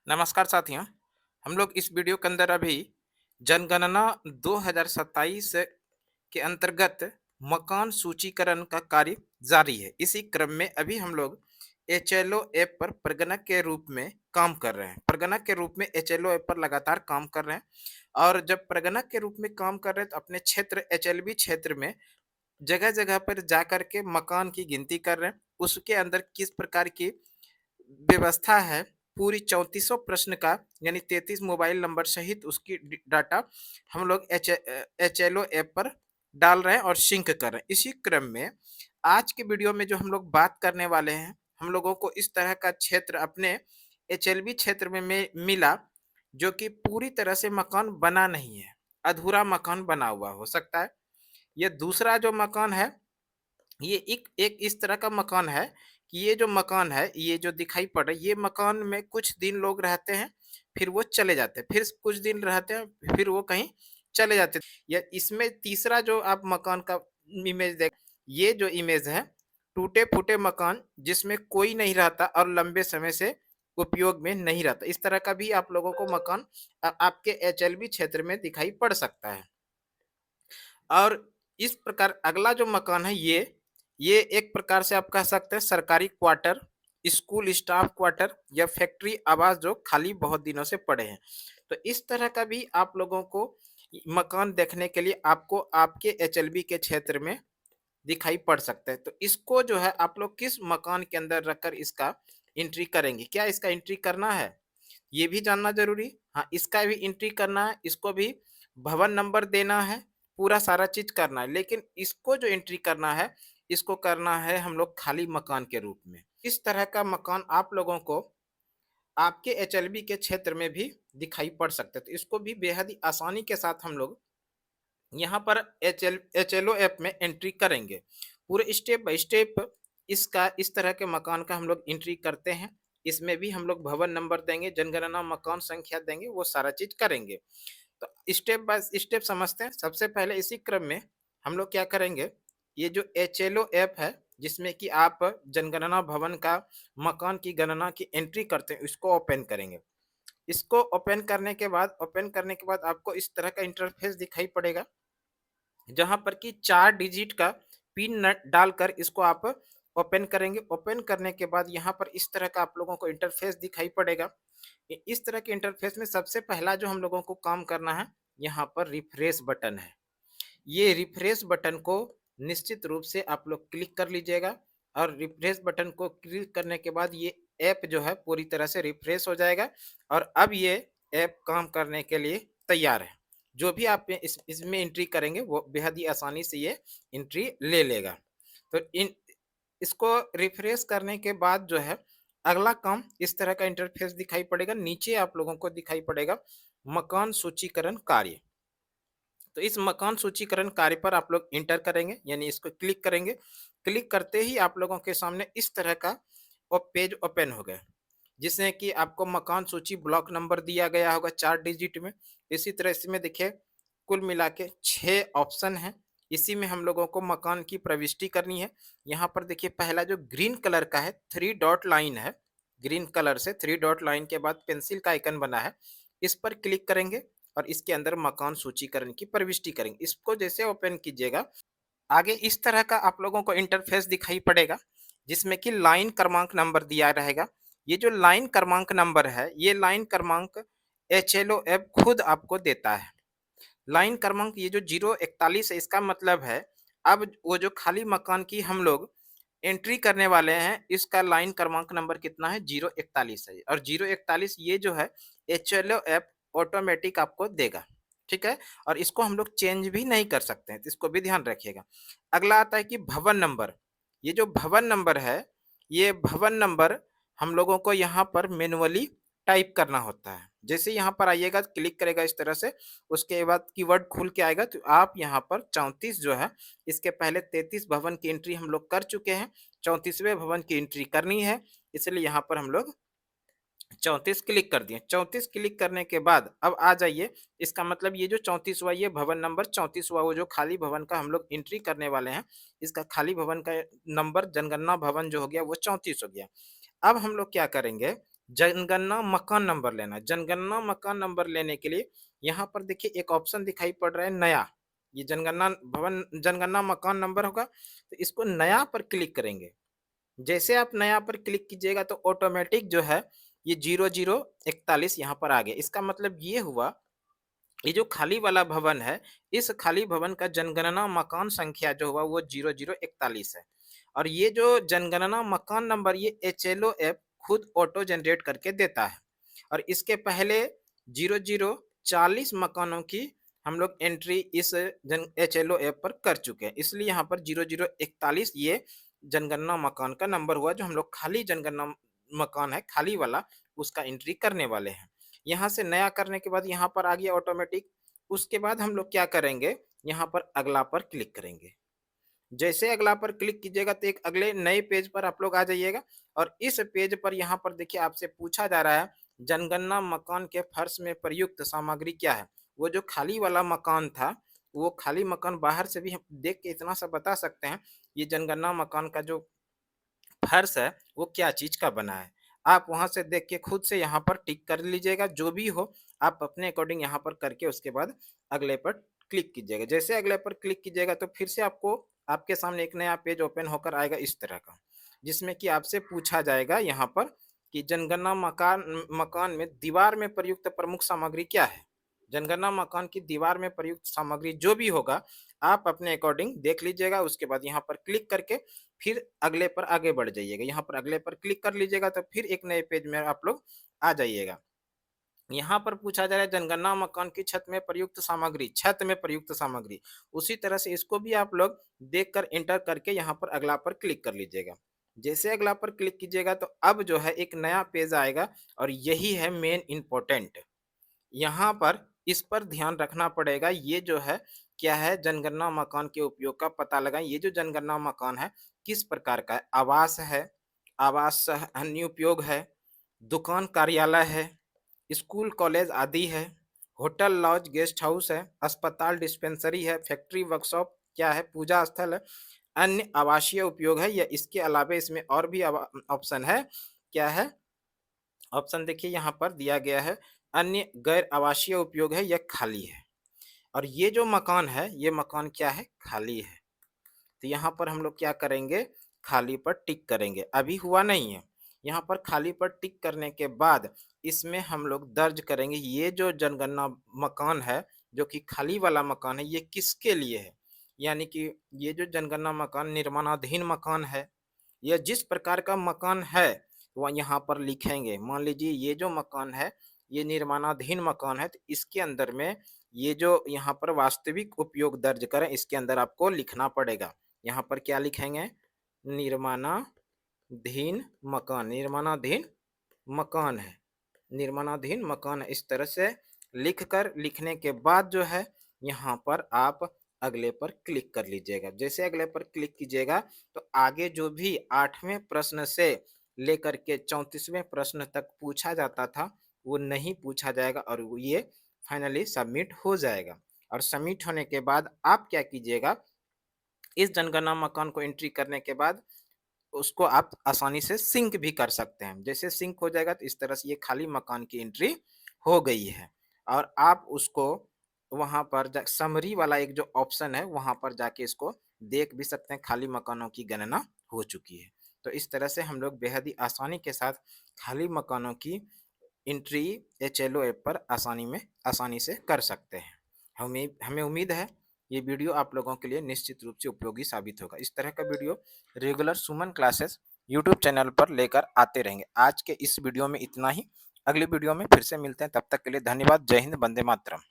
नमस्कार साथियों। हम लोग इस वीडियो के अंदर अभी जनगणना 2027 के अंतर्गत मकान सूचीकरण का कार्य जारी है। इसी क्रम में अभी हम लोग एचएलओ ऐप पर प्रगणक के रूप में काम कर रहे हैं। प्रगणक के रूप में एचएलओ ऐप पर लगातार काम कर रहे हैं और जब प्रगणक के रूप में काम कर रहे हैं तो अपने क्षेत्र एचएलबी क्षेत्र में जगह-जगह पर जाकर के मकान की गिनती कर रहे हैं। उसके अंदर किस प्रकार की व्यवस्था है, पूरी 3400 प्रश्न का यानी 33 मोबाइल नंबर सहित उसकी डाटा हम लोग एचएलओ ऐप पर डाल रहे हैं और सिंक कर रहे हैं। इसी क्रम में आज के वीडियो में जो हम लोग बात करने वाले हैं, हम लोगों को इस तरह का क्षेत्र अपने एचएलबी क्षेत्र में मिला जो कि पूरी तरह से मकान बना नहीं है, अधूरा मकान बना हुआ हो सकता है। ये दूसरा जो मकान है, ये एक एक इस तरह का मकान है कि ये जो मकान है, ये जो दिखाई पड़ रहा है, ये मकान में कुछ दिन लोग रहते हैं, फिर वो चले जाते हैं, फिर कुछ दिन रहते हैं, फिर वो कहीं चले जाते हैं। या इसमें तीसरा जो आप मकान का इमेज देख, ये जो इमेज है, टूटे-फूटे मकान जिसमें कोई नहीं रहता और लंबे समय से उपयोग में नहीं रहता। इस तरह का भी आप लोगों को मकान आपके एचएलबी क्षेत्र में दिखाई पड़ सकता है। और इस प्रकार अगला जो मकान है ये एक प्रकार से आप कह सकते हैं सरकारी क्वार्टर, स्कूल स्टाफ क्वार्टर या फैक्ट्री आवास जो खाली बहुत दिनों से पड़े हैं। तो इस तरह का भी आप लोगों को मकान देखने के लिए आपको आपके एचएलबी के क्षेत्र में दिखाई पड़ सकता है। तो इसको जो है आप लोग किस मकान के अंदर रखकर इसका एंट्री करेंगे? क्या इसका एंट्री करना है? ये भी जानना ज़रूरी। हाँ, इसका भी एंट्री करना है, इसको भी भवन नंबर देना है, पूरा सारा चीज़ करना है। लेकिन इसको जो एंट्री करना है, इसको करना है हम लोग खाली मकान के रूप में। इस तरह का मकान आप लोगों को आपके एचएलबी के क्षेत्र में भी दिखाई पड़ सकता है। तो इसको भी बेहद ही आसानी के साथ हम लोग यहाँ पर एचएलओ ऐप में एंट्री करेंगे। पूरे स्टेप बाय स्टेप इसका इस तरह के मकान का हम लोग एंट्री करते हैं। इसमें भी हम लोग भवन नंबर देंगे, जनगणना मकान संख्या देंगे, वो सारा चीज़ करेंगे। तो स्टेप बाय स्टेप समझते हैं। सबसे पहले इसी क्रम में हम लोग क्या करेंगे, ये जो एचएलओ ऐप है, जिसमें कि आप जनगणना भवन का मकान की गणना की एंट्री करते हैं, इसको ओपन करेंगे। इसको ओपन करने के बाद आपको इस तरह का इंटरफेस दिखाई पड़ेगा। जहाँ पर कि 4 डिजिट का पिन न डालकर इसको आप ओपन करेंगे। ओपन करने के बाद यहाँ पर इस तरह का आप लोगों को इंटरफ़ेस दिखाई पड़ेगा। इस तरह के इंटरफ़ेस में सबसे पहला जो हम लोगों को काम करना है, यहाँ पर रिफ्रेश बटन है। ये रिफ्रेश बटन को निश्चित रूप से आप लोग क्लिक कर लीजिएगा और रिफ्रेश बटन को क्लिक करने के बाद ये ऐप जो है पूरी तरह से रिफ्रेश हो जाएगा और अब ये ऐप काम करने के लिए तैयार है। जो भी आप इसमें एंट्री करेंगे वो बेहद ही आसानी से ये एंट्री ले लेगा। तो इन इसको रिफ्रेश करने के बाद जो है अगला काम इस तरह का इंटरफेस दिखाई पड़ेगा। नीचे आप लोगों को दिखाई पड़ेगा मकान सूचीकरण कार्य। तो इस मकान सूचीकरण कार्य पर आप लोग इंटर करेंगे यानी इसको क्लिक करेंगे। क्लिक करते ही आप लोगों के सामने इस तरह का पेज ओपन हो गया, जिसमें कि आपको मकान सूची ब्लॉक नंबर दिया गया होगा 4 डिजिट में। इसी तरह इसमें देखिए कुल मिला के 6 ऑप्शन हैं। इसी में हम लोगों को मकान की प्रविष्टि करनी है। यहाँ पर देखिए पहला जो ग्रीन कलर का है 3 डॉट लाइन है, ग्रीन कलर से 3 डॉट लाइन के बाद पेंसिल का आइकन बना है, इस पर क्लिक करेंगे और इसके अंदर मकान सूचीकरण की प्रविष्टि करेंगे। इसको जैसे ओपन कीजिएगा, आगे इस तरह का आप लोगों को इंटरफेस दिखाई पड़ेगा, जिसमें कि लाइन क्रमांक नंबर दिया रहेगा। ये जो लाइन क्रमांक नंबर है, ये लाइन क्रमांक एचएलओ ऐप खुद आपको देता है। लाइन क्रमांक ये जो 041 है, इसका मतलब है अब वो जो खाली मकान की हम लोग एंट्री करने वाले हैं, इसका लाइन क्रमांक नंबर कितना है, 041 है और 041 ये जो है एचएलओ ऐप ऑटोमेटिक आपको देगा। ठीक है? और इसको हम लोग चेंज भी नहीं कर सकते हैं, तो इसको भी ध्यान रखिएगा। अगला आता है कि भवन नंबर। ये जो भवन नंबर है, ये भवन नंबर हम लोगों को यहाँ पर मैनुअली टाइप करना होता है। जैसे यहाँ पर आइएगा, क्लिक करेगा इस तरह से, उसके बाद कीवर्ड खुल के आएगा, तो आप यहाँ पर 34 जो है, इसके पहले 33 भवन की एंट्री हम लोग कर चुके हैं, 34वें भवन की एंट्री करनी है, इसलिए यहाँ पर हम लोग 34 क्लिक कर दिए। 34 क्लिक करने के बाद अब आ जाइए, इसका मतलब ये जो 34वाँ ये भवन नंबर 34वाँ वो जो खाली भवन का हम लोग एंट्री करने वाले हैं, इसका खाली भवन का नंबर जनगणना भवन जो हो गया वो 34 हो गया। अब हम लोग क्या करेंगे, जनगणना मकान नंबर लेना। जनगणना मकान नंबर लेने के लिए यहाँ पर देखिए एक ऑप्शन दिखाई पड़ रहा है नया। ये जनगणना भवन जनगणना मकान नंबर होगा, तो इसको नया पर क्लिक करेंगे। जैसे आप नया पर क्लिक कीजिएगा तो ऑटोमेटिक जो है ये 0041 यहाँ पर आ गया। इसका मतलब ये हुआ, ये जो खाली वाला भवन है, इस खाली भवन का जनगणना मकान संख्या जो हुआ वो 0041 है। और ये जो जनगणना मकान नंबर ये एचएलओ ऐप खुद ऑटो जनरेट करके देता है। और इसके पहले 0040 मकानों की हम लोग एंट्री इस जन एचएलओ ऐप पर कर चुके हैं, इसलिए यहाँ पर 0041 ये जनगणना मकान का नंबर हुआ, जो हम लोग खाली जनगणना मकान है खाली वाला, उसका एंट्री करने वाले हैं। यहाँ से नया करने के बाद यहाँ पर आ गया ऑटोमेटिक। उसके बाद हम लोग क्या करेंगे, यहाँ पर अगला पर क्लिक करेंगे। जैसे अगला पर क्लिक कीजिएगा तो एक अगले नए पेज पर आप लोग आ जाइएगा। और इस पेज पर यहाँ पर देखिए आपसे पूछा जा रहा है जनगणना मकान के फर्श में प्रयुक्त सामग्री क्या है। वो जो खाली वाला मकान था, वो खाली मकान बाहर से भी हम देख के इतना सा बता सकते हैं ये जनगणना मकान का जो फर्श है वो क्या चीज का बना है। आप वहां से देख के खुद से यहाँ पर टिक कर लीजिएगा, जो भी हो आप अपने अकॉर्डिंग यहाँ पर करके उसके बाद अगले पर क्लिक कीजिएगा। जैसे अगले पर क्लिक कीजिएगा तो फिर से आपको आपके सामने एक नया पेज ओपन होकर आएगा इस तरह का, जिसमें कि आपसे पूछा जाएगा यहाँ पर कि जनगणना मकान मकान में दीवार में प्रयुक्त प्रमुख सामग्री क्या है। जनगणना मकान की दीवार में प्रयुक्त सामग्री जो भी होगा आप अपने अकॉर्डिंग देख लीजिएगा। उसके बाद यहाँ पर क्लिक करके फिर अगले पर आगे बढ़ जाइएगा। यहाँ पर अगले पर क्लिक कर लीजिएगा तो फिर एक नए पेज में आप लोग आ जाइएगा। यहाँ पर पूछा जा रहा है जनगणना मकान की छत में प्रयुक्त सामग्री, छत में प्रयुक्त सामग्री। उसी तरह से इसको भी आप लोग देखकर एंटर करके यहाँ पर अगला पर क्लिक कर लीजिएगा। जैसे अगला पर क्लिक कीजिएगा तो अब जो है एक नया पेज आएगा और यही है मेन इम्पोर्टेंट। यहाँ पर इस पर ध्यान रखना पड़ेगा। ये जो है क्या है, जनगणना मकान के उपयोग का पता लगाएं। ये जो जनगणना मकान है किस प्रकार का है, आवास है, आवास अन्य उपयोग है, दुकान कार्यालय है, स्कूल कॉलेज आदि है, होटल लॉज गेस्ट हाउस है, अस्पताल डिस्पेंसरी है, फैक्ट्री वर्कशॉप क्या है, पूजा स्थल है, अन्य आवासीय उपयोग है, या इसके अलावा इसमें और भी ऑप्शन है। क्या है ऑप्शन, देखिए यहाँ पर दिया गया है अन्य गैर आवासीय उपयोग है या खाली है। और ये जो मकान है ये मकान क्या है, खाली है। तो यहाँ पर हम लोग क्या करेंगे, खाली पर टिक करेंगे। अभी हुआ नहीं है, यहाँ पर खाली पर टिक करने के बाद इसमें हम लोग दर्ज करेंगे ये जो जनगणना मकान है जो कि खाली वाला मकान है ये किसके लिए है। यानी कि ये जो जनगणना मकान निर्माणाधीन मकान है या जिस प्रकार का मकान है वह यहाँ पर लिखेंगे। मान लीजिए ये जो मकान है ये निर्माणाधीन मकान है, तो इसके अंदर में ये जो यहाँ पर वास्तविक उपयोग दर्ज करें इसके अंदर आपको लिखना पड़ेगा। यहाँ पर क्या लिखेंगे, निर्माणाधीन मकान, निर्माणाधीन मकान है, निर्माणाधीन मकान है। इस तरह से लिखकर लिखने के बाद जो है यहाँ पर आप अगले पर क्लिक कर लीजिएगा। जैसे अगले पर क्लिक कीजिएगा तो आगे जो भी 8वें प्रश्न से लेकर के 34वें प्रश्न तक पूछा जाता था वो नहीं पूछा जाएगा और ये फाइनली सबमिट हो जाएगा। और सबमिट होने के बाद आप क्या कीजिएगा, इस जनगणना मकान को एंट्री करने के बाद उसको आप आसानी से सिंक भी कर सकते हैं। जैसे सिंक हो जाएगा तो इस तरह से ये खाली मकान की एंट्री हो गई है। और आप उसको वहाँ पर समरी वाला एक जो ऑप्शन है वहाँ पर जाके इसको देख भी सकते हैं, खाली मकानों की गणना हो चुकी है। तो इस तरह से हम लोग बेहद ही आसानी के साथ खाली मकानों की एंट्री एचएलओ ऐप पर आसानी से कर सकते हैं। हमें हमें उम्मीद है ये वीडियो आप लोगों के लिए निश्चित रूप से उपयोगी साबित होगा। इस तरह का वीडियो रेगुलर सुमन क्लासेस यूट्यूब चैनल पर लेकर आते रहेंगे। आज के इस वीडियो में इतना ही, अगली वीडियो में फिर से मिलते हैं, तब तक के लिए धन्यवाद। जय हिंद, वंदे मातरम।